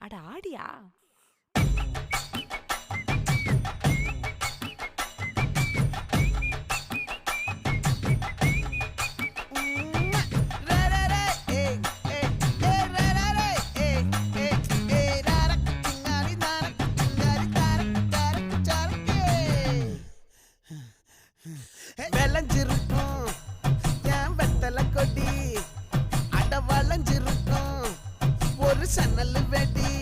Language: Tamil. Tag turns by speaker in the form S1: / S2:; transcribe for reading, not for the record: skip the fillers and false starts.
S1: அட ஆடியா?
S2: விளைஞ்சிருக்கும் என் வெத்தலை கொடி, அட வளைஞ்சிருக்கும் ஒரு சன்னல் வெடி.